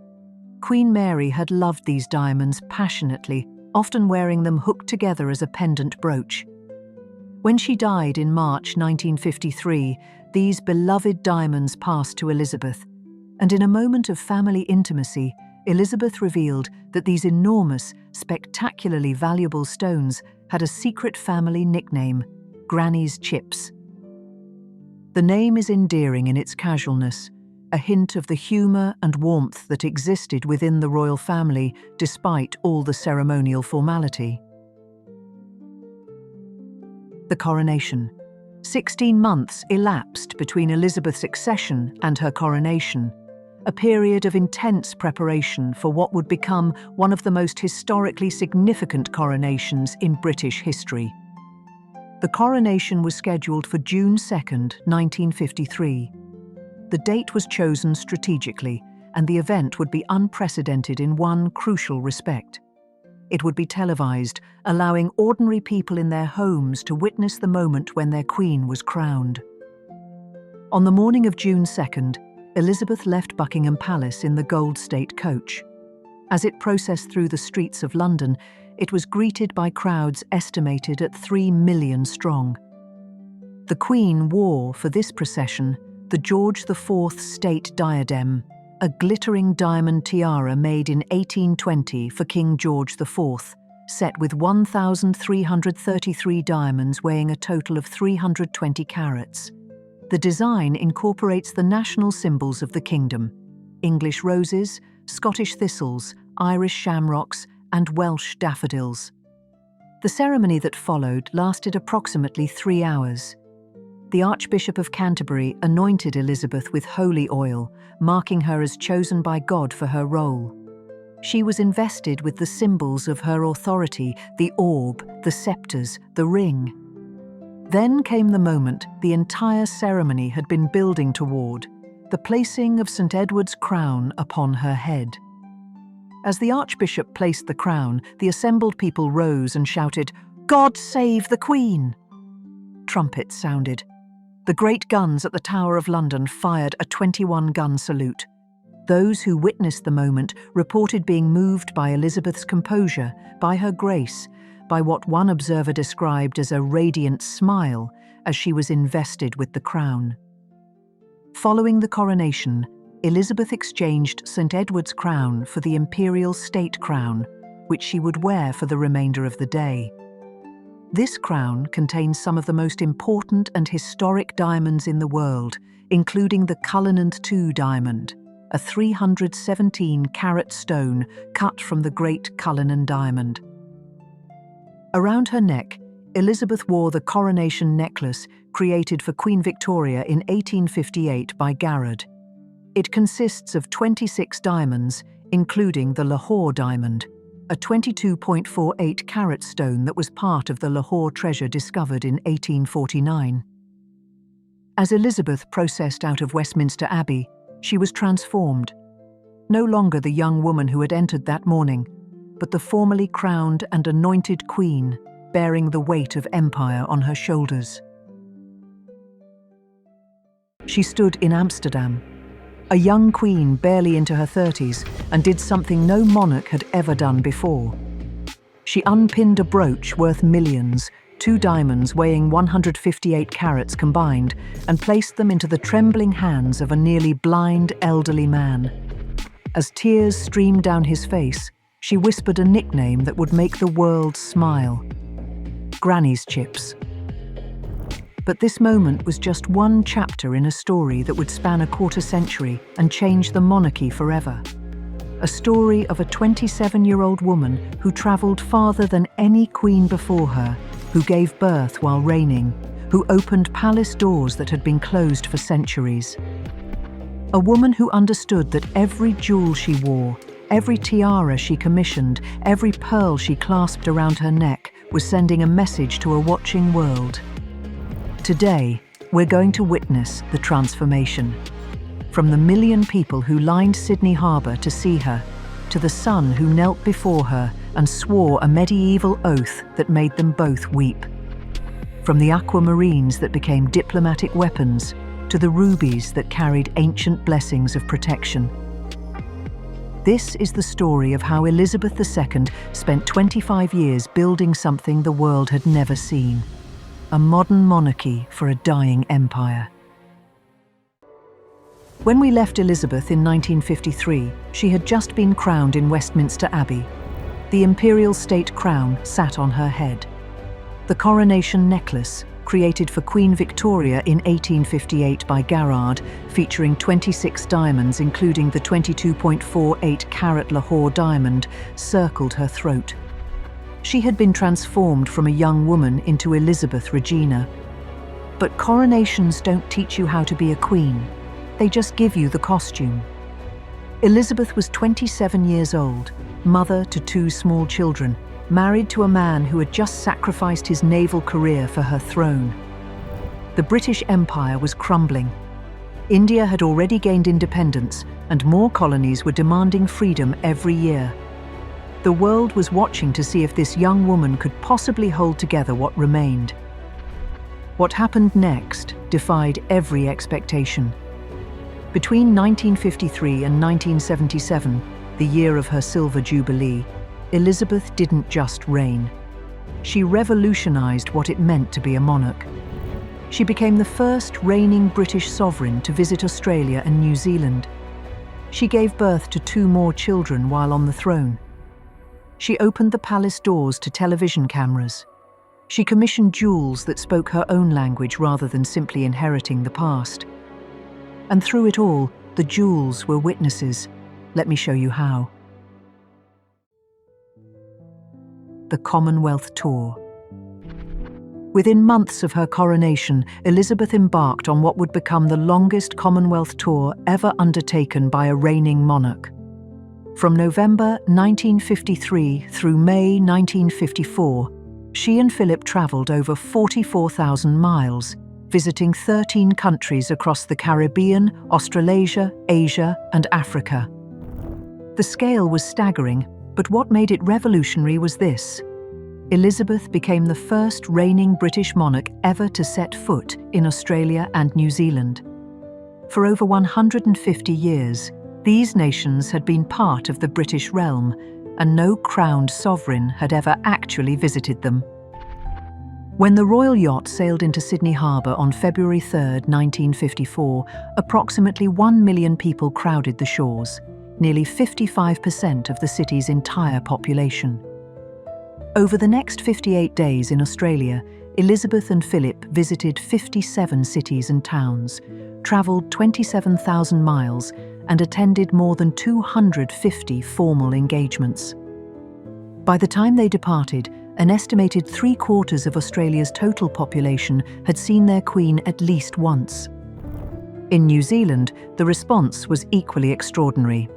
Queen Mary had loved these diamonds passionately, often wearing them hooked together as a pendant brooch. When she died in March 1953, these beloved diamonds passed to Elizabeth, and in a moment of family intimacy, Elizabeth revealed that these enormous, spectacularly valuable stones had a secret family nickname, Granny's Chips. The name is endearing in its casualness, a hint of the humour and warmth that existed within the royal family despite all the ceremonial formality. The coronation. 16 months elapsed between Elizabeth's accession and her coronation, a period of intense preparation for what would become one of the most historically significant coronations in British history. The coronation was scheduled for June 2, 1953. The date was chosen strategically, and the event would be unprecedented in one crucial respect. It would be televised, allowing ordinary people in their homes to witness the moment when their queen was crowned. On the morning of June 2nd, Elizabeth left Buckingham Palace in the Gold State coach. As it processed through the streets of London, it was greeted by crowds estimated at 3 million strong. The Queen wore, for this procession, the George IV state diadem, a glittering diamond tiara made in 1820 for King George IV, set with 1,333 diamonds weighing a total of 320 carats. The design incorporates the national symbols of the kingdom: English roses, Scottish thistles, Irish shamrocks, and Welsh daffodils. The ceremony that followed lasted approximately 3 hours. The Archbishop of Canterbury anointed Elizabeth with holy oil, marking her as chosen by God for her role. She was invested with the symbols of her authority, the orb, the scepters, the ring. Then came the moment the entire ceremony had been building toward, the placing of St. Edward's crown upon her head. As the Archbishop placed the crown, the assembled people rose and shouted, "God save the Queen!" Trumpets sounded. The great guns at the Tower of London fired a 21-gun salute. Those who witnessed the moment reported being moved by Elizabeth's composure, by her grace, by what one observer described as a radiant smile as she was invested with the crown. Following the coronation, Elizabeth exchanged St. Edward's crown for the imperial state crown, which she would wear for the remainder of the day. This crown contains some of the most important and historic diamonds in the world, including the Cullinan II diamond, a 317-carat stone cut from the great Cullinan diamond. Around her neck, Elizabeth wore the coronation necklace created for Queen Victoria in 1858 by Garrard. It consists of 26 diamonds, including the Lahore diamond, a 22.48-carat stone that was part of the Lahore treasure discovered in 1849. As Elizabeth processed out of Westminster Abbey, she was transformed. No longer the young woman who had entered that morning, but the formally crowned and anointed queen, bearing the weight of empire on her shoulders. She stood in Amsterdam, a young queen barely into her 30s, and did something no monarch had ever done before. She unpinned a brooch worth millions, 2 diamonds weighing 158 carats combined, and placed them into the trembling hands of a nearly blind elderly man. As tears streamed down his face, she whispered a nickname that would make the world smile: Granny's Chips. But this moment was just one chapter in a story that would span a quarter century and change the monarchy forever. A story of a 27-year-old woman who travelled farther than any queen before her, who gave birth while reigning, who opened palace doors that had been closed for centuries. A woman who understood that every jewel she wore, every tiara she commissioned, every pearl she clasped around her neck was sending a message to a watching world. Today, we're going to witness the transformation. From the million people who lined Sydney Harbour to see her, to the son who knelt before her and swore a medieval oath that made them both weep. From the aquamarines that became diplomatic weapons, to the rubies that carried ancient blessings of protection. This is the story of how Elizabeth II spent 25 years building something the world had never seen. A modern monarchy for a dying empire. When we left Elizabeth in 1953, she had just been crowned in Westminster Abbey. The imperial state crown sat on her head. The coronation necklace, created for Queen Victoria in 1858 by Garrard, featuring 26 diamonds including the 22.48-carat Lahore diamond, circled her throat. She had been transformed from a young woman into Elizabeth Regina. But coronations don't teach you how to be a queen. They just give you the costume. Elizabeth was 27 years old, mother to 2 small children, married to a man who had just sacrificed his naval career for her throne. The British Empire was crumbling. India had already gained independence, and more colonies were demanding freedom every year. The world was watching to see if this young woman could possibly hold together what remained. What happened next defied every expectation. Between 1953 and 1977, the year of her Silver Jubilee, Elizabeth didn't just reign. She revolutionized what it meant to be a monarch. She became the first reigning British sovereign to visit Australia and New Zealand. She gave birth to 2 more children while on the throne. She opened the palace doors to television cameras. She commissioned jewels that spoke her own language rather than simply inheriting the past. And through it all, the jewels were witnesses. Let me show you how. The Commonwealth Tour. Within months of her coronation, Elizabeth embarked on what would become the longest Commonwealth tour ever undertaken by a reigning monarch. From November 1953 through May 1954, she and Philip travelled over 44,000 miles, visiting 13 countries across the Caribbean, Australasia, Asia, and Africa. The scale was staggering, but what made it revolutionary was this: Elizabeth became the first reigning British monarch ever to set foot in Australia and New Zealand. For over 150 years, these nations had been part of the British realm, and no crowned sovereign had ever actually visited them. When the royal yacht sailed into Sydney Harbour on February 3, 1954, approximately 1 million people crowded the shores. nearly 55% of the city's entire population. Over the next 58 days in Australia, Elizabeth and Philip visited 57 cities and towns, travelled 27,000 miles, and attended more than 250 formal engagements. By the time they departed, an estimated 3/4 of Australia's total population had seen their Queen at least once. In New Zealand, the response was equally extraordinary.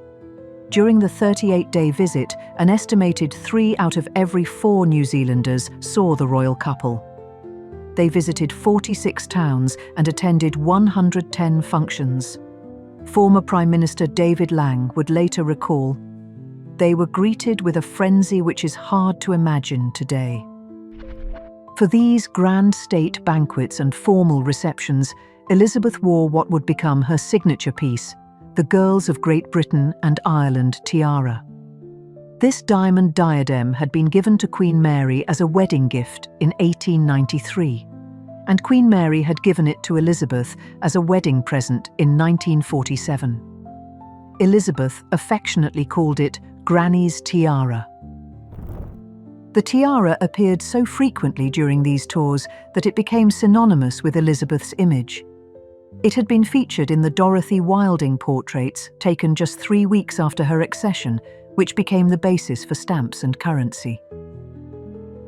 During the 38-day visit, an estimated 3 out of every 4 New Zealanders saw the royal couple. They visited 46 towns and attended 110 functions. Former Prime Minister David Lang would later recall, "They were greeted with a frenzy which is hard to imagine today." For these grand state banquets and formal receptions, Elizabeth wore what would become her signature piece, the Girls of Great Britain and Ireland tiara. This diamond diadem had been given to Queen Mary as a wedding gift in 1893, and Queen Mary had given it to Elizabeth as a wedding present in 1947. Elizabeth affectionately called it Granny's tiara. The tiara appeared so frequently during these tours that it became synonymous with Elizabeth's image. It had been featured in the Dorothy Wilding portraits taken just 3 weeks after her accession, which became the basis for stamps and currency.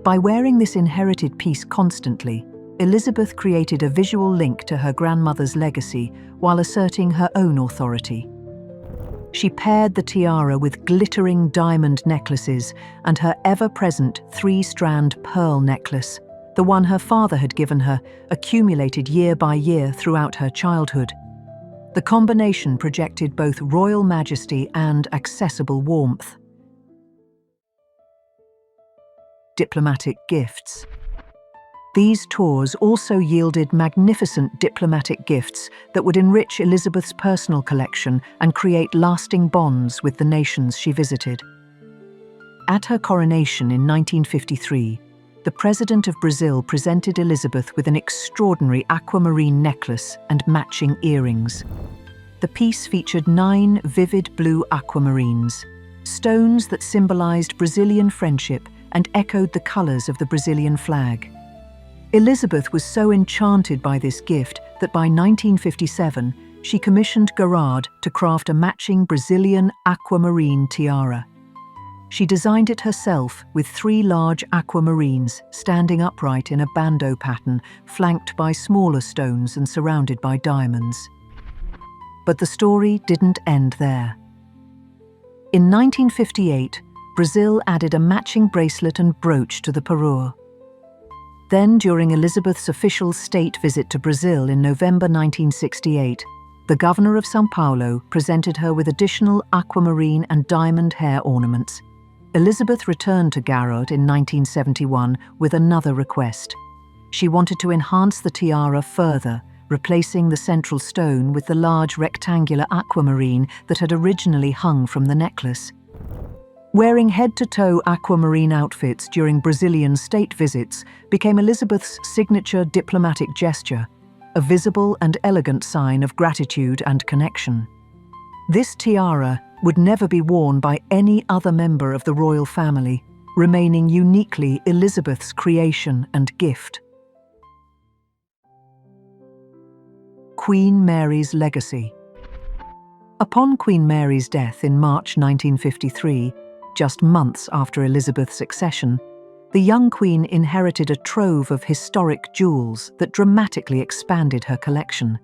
By wearing this inherited piece constantly, Elizabeth created a visual link to her grandmother's legacy while asserting her own authority. She paired the tiara with glittering diamond necklaces and her ever-present 3-strand pearl necklace, the one her father had given her, accumulated year by year throughout her childhood. The combination projected both royal majesty and accessible warmth. Diplomatic gifts. These tours also yielded magnificent diplomatic gifts that would enrich Elizabeth's personal collection and create lasting bonds with the nations she visited. At her coronation in 1953, the President of Brazil presented Elizabeth with an extraordinary aquamarine necklace and matching earrings. The piece featured 9 vivid blue aquamarines, stones that symbolized Brazilian friendship and echoed the colors of the Brazilian flag. Elizabeth was so enchanted by this gift that by 1957, she commissioned Gerard to craft a matching Brazilian aquamarine tiara. She designed it herself with 3 large aquamarines standing upright in a bandeau pattern, flanked by smaller stones and surrounded by diamonds. But the story didn't end there. In 1958, Brazil added a matching bracelet and brooch to the parure. Then, during Elizabeth's official state visit to Brazil in November 1968, the governor of São Paulo presented her with additional aquamarine and diamond hair ornaments. Elizabeth returned to Garrod in 1971 with another request. She wanted to enhance the tiara further, replacing the central stone with the large rectangular aquamarine that had originally hung from the necklace. Wearing head-to-toe aquamarine outfits during Brazilian state visits became Elizabeth's signature diplomatic gesture, a visible and elegant sign of gratitude and connection. This tiara would never be worn by any other member of the royal family, remaining uniquely Elizabeth's creation and gift. Queen Mary's legacy. Upon Queen Mary's death in March 1953, just months after Elizabeth's accession, the young queen inherited a trove of historic jewels that dramatically expanded her collection.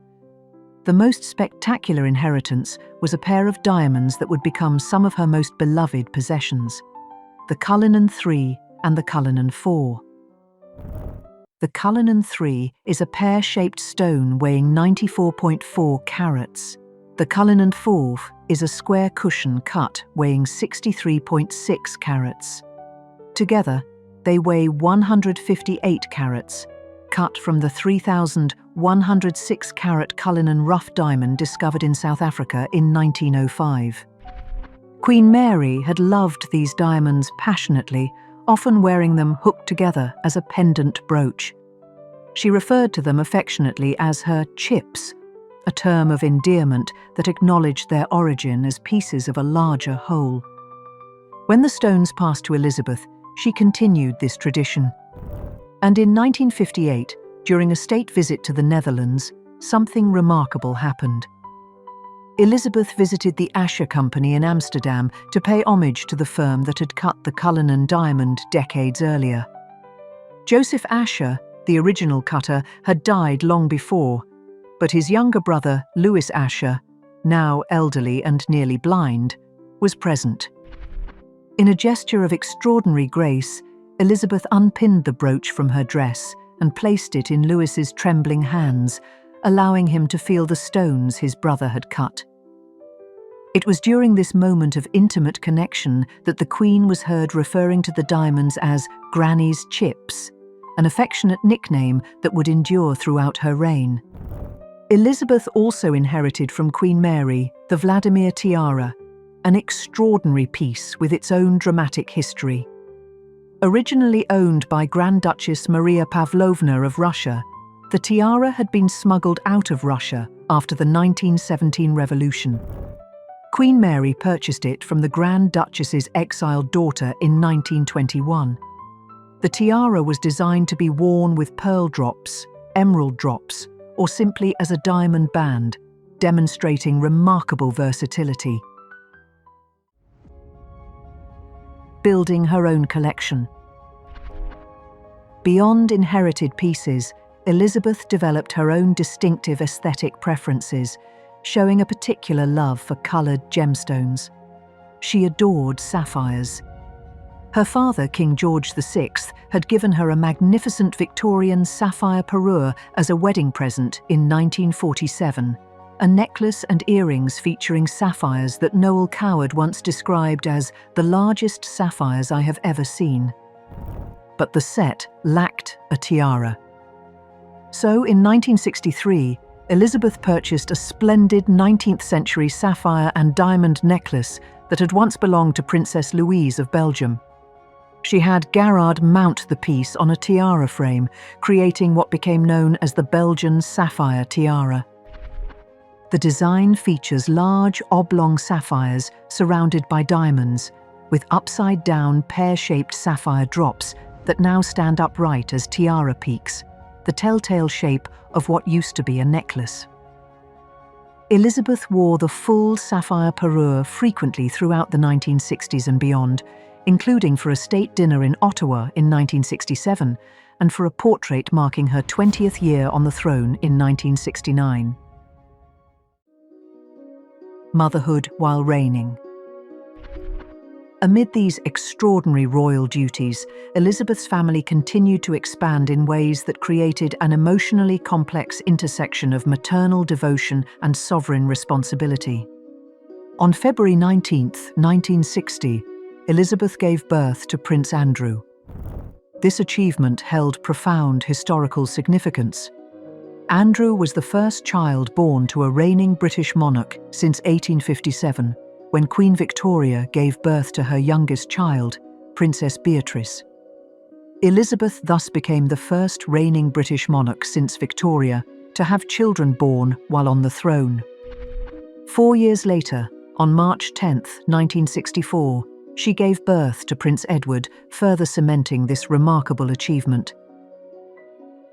The most spectacular inheritance was a pair of diamonds that would become some of her most beloved possessions, the Cullinan III and the Cullinan IV. The Cullinan III is a pear-shaped stone weighing 94.4 carats. The Cullinan IV is a square cushion cut weighing 63.6 carats. Together, they weigh 158 carats, cut from the 3,106 carat Cullinan rough diamond discovered in South Africa in 1905. Queen Mary had loved these diamonds passionately, often wearing them hooked together as a pendant brooch. She referred to them affectionately as her chips, a term of endearment that acknowledged their origin as pieces of a larger whole. When the stones passed to Elizabeth, she continued this tradition. And in 1958, during a state visit to the Netherlands, something remarkable happened. Elizabeth visited the Asscher Company in Amsterdam to pay homage to the firm that had cut the Cullinan diamond decades earlier. Joseph Asscher, the original cutter, had died long before, but his younger brother, Louis Asscher, now elderly and nearly blind, was present. In a gesture of extraordinary grace, Elizabeth unpinned the brooch from her dress and placed it in Louis's trembling hands, allowing him to feel the stones his brother had cut. It was during this moment of intimate connection that the Queen was heard referring to the diamonds as Granny's chips, an affectionate nickname that would endure throughout her reign. Elizabeth also inherited from Queen Mary the Vladimir tiara, an extraordinary piece with its own dramatic history. Originally owned by Grand Duchess Maria Pavlovna of Russia, the tiara had been smuggled out of Russia after the 1917 revolution. Queen Mary purchased it from the Grand Duchess's exiled daughter in 1921. The tiara was designed to be worn with pearl drops, emerald drops, or simply as a diamond band, demonstrating remarkable versatility. Building her own collection. Beyond inherited pieces, Elizabeth developed her own distinctive aesthetic preferences, showing a particular love for coloured gemstones. She adored sapphires. Her father, King George VI, had given her a magnificent Victorian sapphire parure as a wedding present in 1947, a necklace and earrings featuring sapphires that Noel Coward once described as the largest sapphires I have ever seen. But the set lacked a tiara. So in 1963, Elizabeth purchased a splendid 19th-century sapphire and diamond necklace that had once belonged to Princess Louise of Belgium. She had Garrard mount the piece on a tiara frame, creating what became known as the Belgian sapphire tiara. The design features large, oblong sapphires surrounded by diamonds, with upside-down, pear-shaped sapphire drops that now stand upright as tiara peaks, the telltale shape of what used to be a necklace. Elizabeth wore the full sapphire parure frequently throughout the 1960s and beyond, including for a state dinner in Ottawa in 1967 and for a portrait marking her 20th year on the throne in 1969. Motherhood while reigning. Amid these extraordinary royal duties, Elizabeth's family continued to expand in ways that created an emotionally complex intersection of maternal devotion and sovereign responsibility. On February 19, 1960, Elizabeth gave birth to Prince Andrew. This achievement held profound historical significance. Andrew was the first child born to a reigning British monarch since 1857, when Queen Victoria gave birth to her youngest child, Princess Beatrice. Elizabeth thus became the first reigning British monarch since Victoria to have children born while on the throne. 4 years later, on March 10, 1964, she gave birth to Prince Edward, further cementing this remarkable achievement.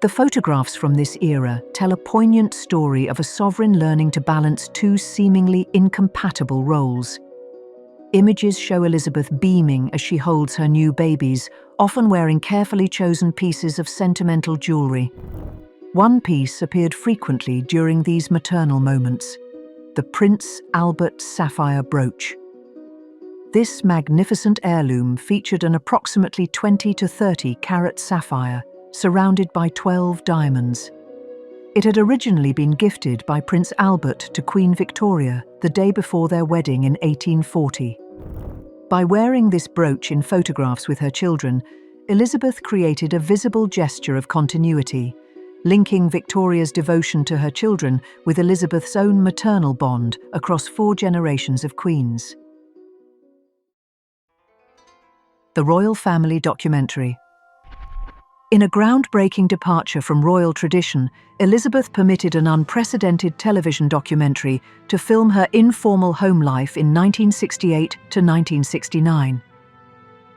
The photographs from this era tell a poignant story of a sovereign learning to balance two seemingly incompatible roles. Images show Elizabeth beaming as she holds her new babies, often wearing carefully chosen pieces of sentimental jewellery. One piece appeared frequently during these maternal moments: the Prince Albert sapphire brooch. This magnificent heirloom featured an approximately 20 to 30 carat sapphire, surrounded by 12 diamonds. It had originally been gifted by Prince Albert to Queen Victoria the day before their wedding in 1840. By wearing this brooch in photographs with her children, Elizabeth created a visible gesture of continuity, linking Victoria's devotion to her children with Elizabeth's own maternal bond across 4 generations of queens. The Royal Family Documentary. In a groundbreaking departure from royal tradition, Elizabeth permitted an unprecedented television documentary to film her informal home life in 1968 to 1969.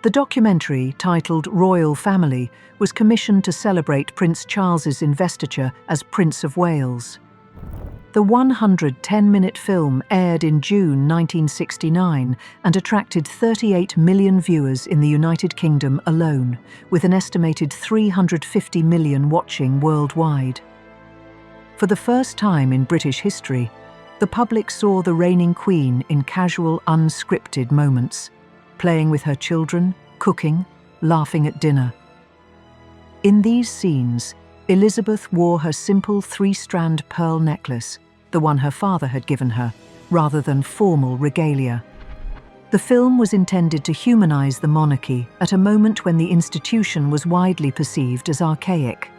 The documentary, titled Royal Family, was commissioned to celebrate Prince Charles's investiture as Prince of Wales. The 110-minute film aired in June 1969 and attracted 38 million viewers in the United Kingdom alone, with an estimated 350 million watching worldwide. For the first time in British history, the public saw the reigning Queen in casual, unscripted moments, playing with her children, cooking, laughing at dinner. In these scenes, Elizabeth wore her simple three-strand pearl necklace, the one her father had given her, rather than formal regalia. The film was intended to humanize the monarchy at a moment when the institution was widely perceived as archaic.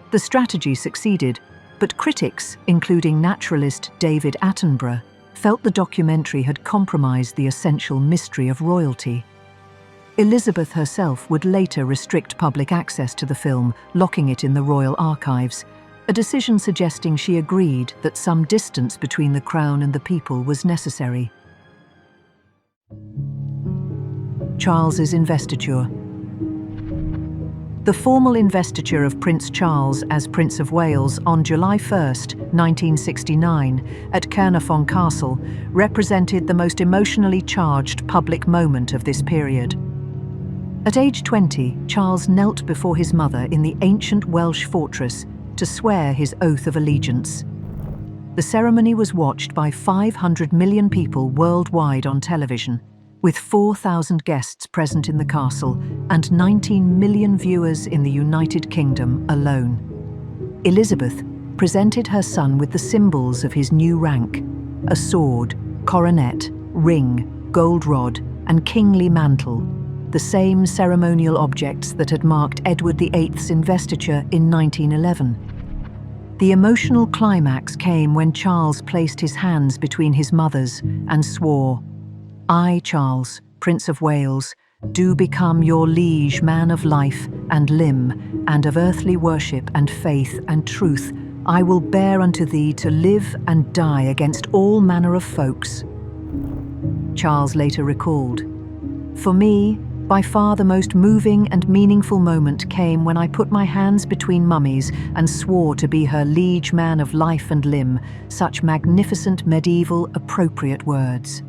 The strategy succeeded, but critics, including naturalist David Attenborough, felt the documentary had compromised the essential mystery of royalty. Elizabeth herself would later restrict public access to the film, locking it in the royal archives, a decision suggesting she agreed that some distance between the crown and the people was necessary. Charles's investiture. The formal investiture of Prince Charles as Prince of Wales on July 1, 1969, at Caernarfon Castle, represented the most emotionally charged public moment of this period. At age 20, Charles knelt before his mother in the ancient Welsh fortress to swear his oath of allegiance. The ceremony was watched by 500 million people worldwide on television, with 4,000 guests present in the castle and 19 million viewers in the United Kingdom alone. Elizabeth presented her son with the symbols of his new rank: a sword, coronet, ring, gold rod, and kingly mantle, the same ceremonial objects that had marked Edward VIII's investiture in 1911. The emotional climax came when Charles placed his hands between his mother's and swore, "I, Charles, Prince of Wales, do become your liege man of life and limb, and of earthly worship and faith and truth. I will bear unto thee to live and die against all manner of folks." Charles later recalled, "For me, by far the most moving and meaningful moment came when I put my hands between Mummy's and swore to be her liege man of life and limb, such magnificent medieval appropriate words."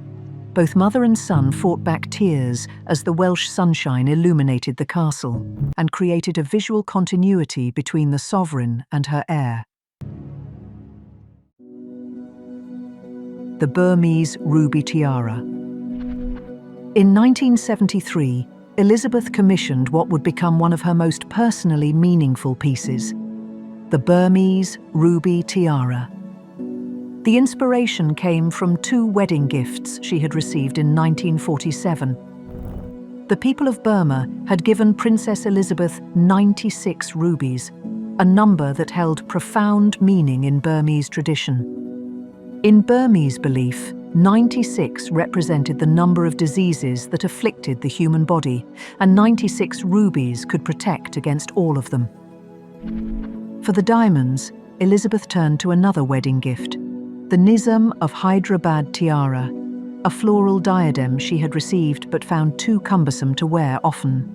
Both mother and son fought back tears as the Welsh sunshine illuminated the castle and created a visual continuity between the sovereign and her heir. The Burmese ruby tiara. In 1973, Elizabeth commissioned what would become one of her most personally meaningful pieces, the Burmese ruby tiara. The inspiration came from two wedding gifts she had received in 1947. The people of Burma had given Princess Elizabeth 96 rubies, a number that held profound meaning in Burmese tradition. In Burmese belief, 96 represented the number of diseases that afflicted the human body, and 96 rubies could protect against all of them. For the diamonds, Elizabeth turned to another wedding gift, the Nizam of Hyderabad tiara, a floral diadem she had received but found too cumbersome to wear often.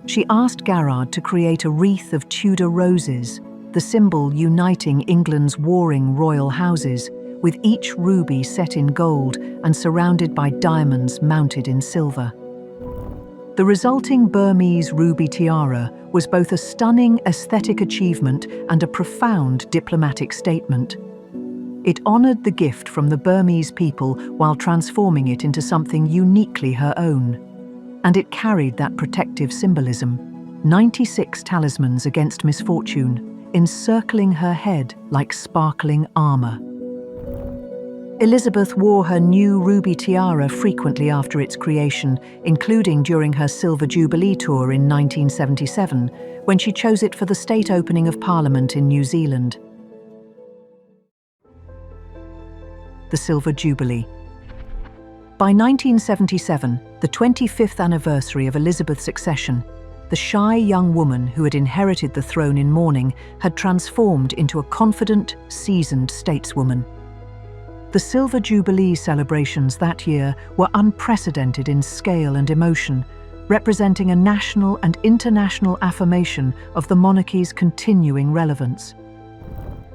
She asked Garrard to create a wreath of Tudor roses, the symbol uniting England's warring royal houses, with each ruby set in gold and surrounded by diamonds mounted in silver. The resulting Burmese ruby tiara was both a stunning aesthetic achievement and a profound diplomatic statement. It honored the gift from the Burmese people while transforming it into something uniquely her own. And it carried that protective symbolism, 96 talismans against misfortune, encircling her head like sparkling armor. Elizabeth wore her new ruby tiara frequently after its creation, including during her Silver Jubilee tour in 1977, when she chose it for the state opening of Parliament in New Zealand. The Silver Jubilee. By 1977, the 25th anniversary of Elizabeth's accession, The shy young woman who had inherited the throne in mourning had transformed into a confident, seasoned stateswoman. The Silver Jubilee celebrations that year were unprecedented in scale and emotion, representing a national and international affirmation of the monarchy's continuing relevance.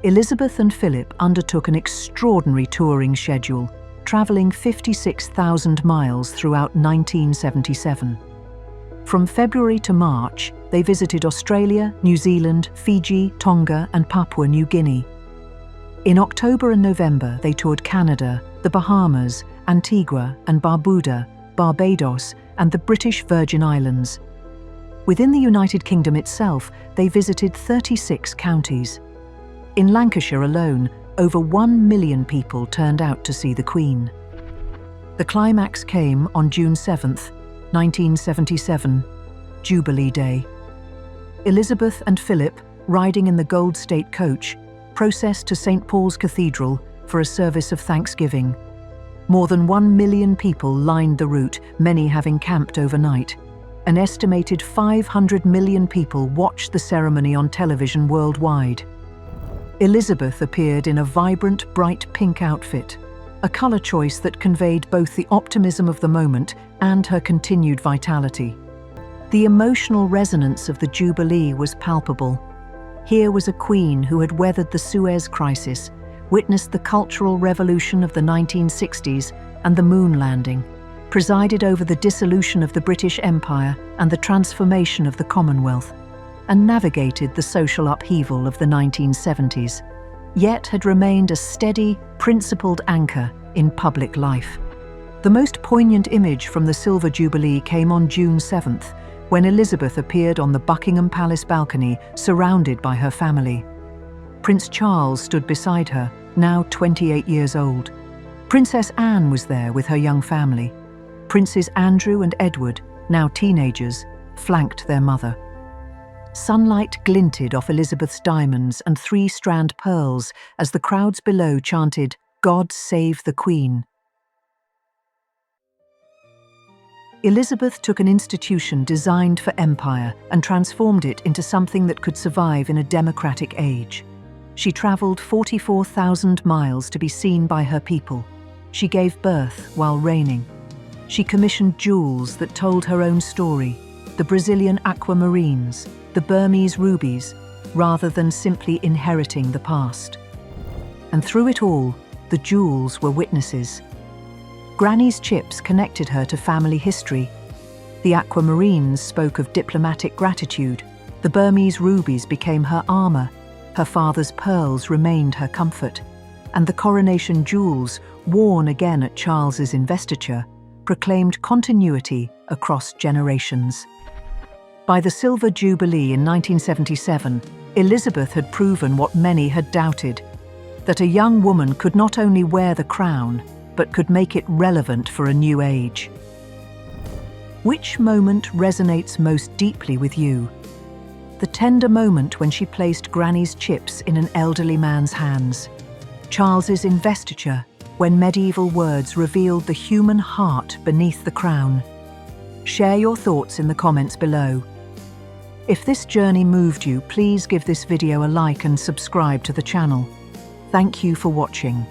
Elizabeth and Philip undertook an extraordinary touring schedule, travelling 56,000 miles throughout 1977. From February to March, they visited Australia, New Zealand, Fiji, Tonga, and Papua New Guinea. In October and November, they toured Canada, the Bahamas, Antigua and Barbuda, Barbados, and the British Virgin Islands. Within the United Kingdom itself, they visited 36 counties. In Lancashire alone, over 1 million people turned out to see the Queen. The climax came on June 7th, 1977, Jubilee Day. Elizabeth and Philip, riding in the Gold State coach, processed to St. Paul's Cathedral for a service of thanksgiving. More than 1 million people lined the route, many having camped overnight. An estimated 500 million people watched the ceremony on television worldwide. Elizabeth appeared in a vibrant, bright pink outfit, a colour choice that conveyed both the optimism of the moment and her continued vitality. The emotional resonance of the Jubilee was palpable. Here was a queen who had weathered the Suez Crisis, witnessed the cultural revolution of the 1960s and the moon landing, presided over the dissolution of the British Empire and the transformation of the Commonwealth, and navigated the social upheaval of the 1970s, yet had remained a steady, principled anchor in public life. The most poignant image from the Silver Jubilee came on June 7th, when Elizabeth appeared on the Buckingham Palace balcony, surrounded by her family. Prince Charles stood beside her, now 28 years old. Princess Anne was there with her young family. Princes Andrew and Edward, now teenagers, flanked their mother. Sunlight glinted off Elizabeth's diamonds and 3-strand pearls as the crowds below chanted, "God save the Queen." Elizabeth took an institution designed for empire and transformed it into something that could survive in a democratic age. She travelled 44,000 miles to be seen by her people. She gave birth while reigning. She commissioned jewels that told her own story, the Brazilian aquamarines, the Burmese rubies, rather than simply inheriting the past. And through it all, the jewels were witnesses. Granny's chips connected her to family history. The aquamarines spoke of diplomatic gratitude. The Burmese rubies became her armour. Her father's pearls remained her comfort. And the coronation jewels, worn again at Charles's investiture, proclaimed continuity across generations. By the Silver Jubilee in 1977, Elizabeth had proven what many had doubted, that a young woman could not only wear the crown, but could make it relevant for a new age. Which moment resonates most deeply with you? The tender moment when she placed Granny's chips in an elderly man's hands. Charles's investiture, when medieval words revealed the human heart beneath the crown. Share your thoughts in the comments below. If this journey moved you, please give this video a like and subscribe to the channel. Thank you for watching.